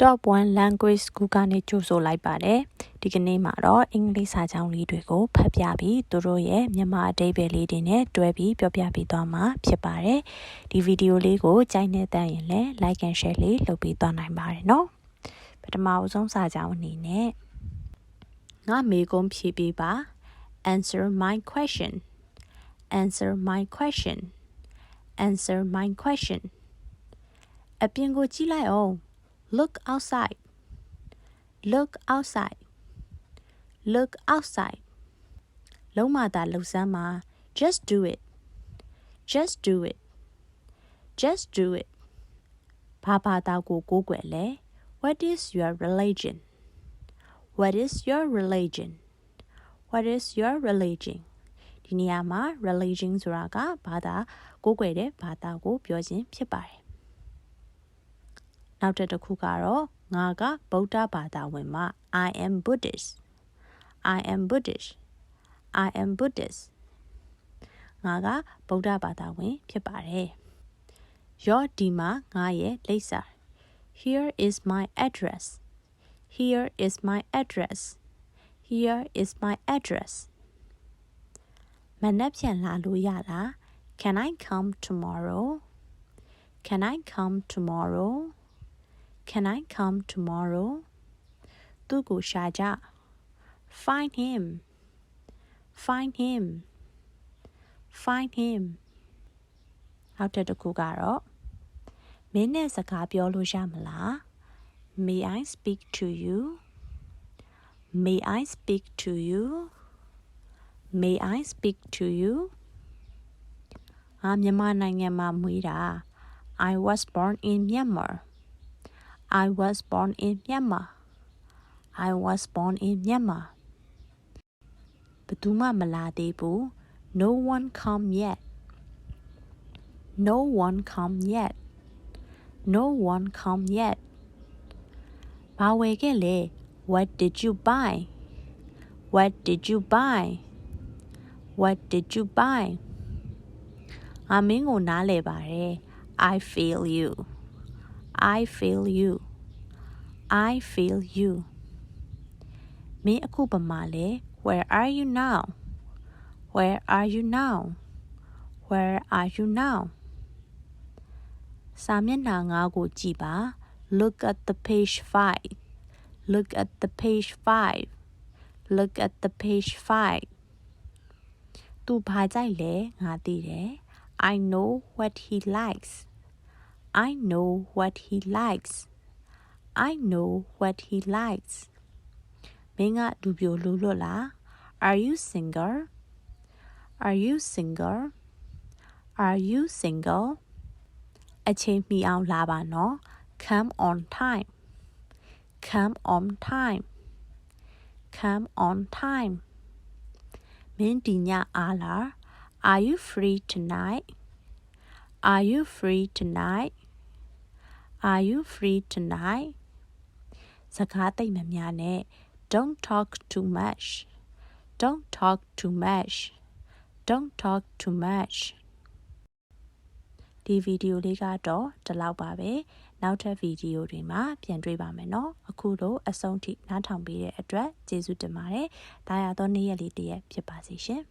Top 1 language school ကနေကြိုဆိုလိုက်ပါတယ်ဒီကနေ့မှာတော့အင်္ဂလိပ်စာကြောင်းလေးတွေကိုဖတ်ပြပြီးသူတို့ရဲ့မြန်မာအဓိပ္ပာယ်လေးတွေနဲ့တွဲပြီးပြောပြပေးသွားမှာဖြစ်ပါတယ်ဒီဗီဒီယိုလေးကိုကြိုက်နေတဲ့ရင်လည်း like and share လေးလုပ်ပေးသွားနိုင်ပါတယ်နော်ပထမအဆုံးစာကြောင်းအနေနဲ့ငါမေးခွန်းဖြေပေးပါ answer my question answer my question answer my question အပြင်ကိုကြည့်လိုက်အောင်Look outside. Look outside. Look outside. လုံးမသာလှုပ်စမ်းမှာ Just do it. Just do it. Just do it. ဘာဘာသာကိုကိုးကွယ်လဲ What is your religion? What is your religion? What is your religion? ဒီနေရာမှာ religion ဆိုတာကဘာသာကိုးကွယ်တဲ့ဘာသာကိုပြောခြင်းဖြစ်ပါတယ်နောက်တစ်ခုကတော့ငါကဗုဒ္ဓဘာသာဝင်မှာ I am Buddhist I am Buddhist I am Buddhist ငါကဗုဒ္ဓဘာသာဝင်ဖြစ်ပါတယ်ရောဒီမှာငါရဲ့လိပ်စာ Here is my address Here is my address Here is my address မနက်ဖြန်လာလို့ရလား Can I come tomorrow Can I come tomorrow Can I come tomorrow? သူ့ကိုရှာကြ Find him. Find him. Find him. နောက်တစ်ခုကတော့မင်းနဲ့စကားပြောလို့ရမလား May I speak to you? May I speak to you? May I speak to you? မြန်မာနိုင်ငံမှာမွေးတာ I was born in Myanmar.I was born in Myanmar. I was born in Myanmar. ဘယ်သူမှမလာသေးဘူး No one come yet. No one come yet. No one come yet. ဘာဝယ်ခဲ့လဲ What did you buy? What did you buy? What did you buy? မင်းကိုနားလည်ပါတယ် I feel you.I feel you. I feel you. မင်းအခုပမာလဲ Where are you now? Where are you now? Where are you now? စာမျက်နှာ9ကိုကြည့်ပါ Look at the page 5. Look at the page 5. Look at the page 5. သူဘာကြိုက်လဲငါသိတယ် I know what he likes.I know what he likes. I know what he likes. မင်းကလူပြိုလူလွတ်လား Are you single? Are you single? Are you single? အချိန်မီအောင်လာပါနော် Come on time. Come on time. Come on time. မင်းဒီညအားလား Are you free tonight?Are you free tonight? Are you free tonight? စကားသိပ်မများနဲ့ Don't talk too much. Don't talk too much. Don't talk too much. ဒီဗီဒီယိုလေးကတော့ဒီလောက်ပါပဲနောက်ထပ်ဗီဒီယိုတွေမှာပြန်တွေ့ပါမယ်နော်အခုလိုအဆုံးထိနားထောင်ပေးတဲ့အတွက်ကျေးဇူးတင်ပါတယ်ဒါရသောနေ့ရက်လေးတစ်ရက်ဖြစ်ပါစေရှင်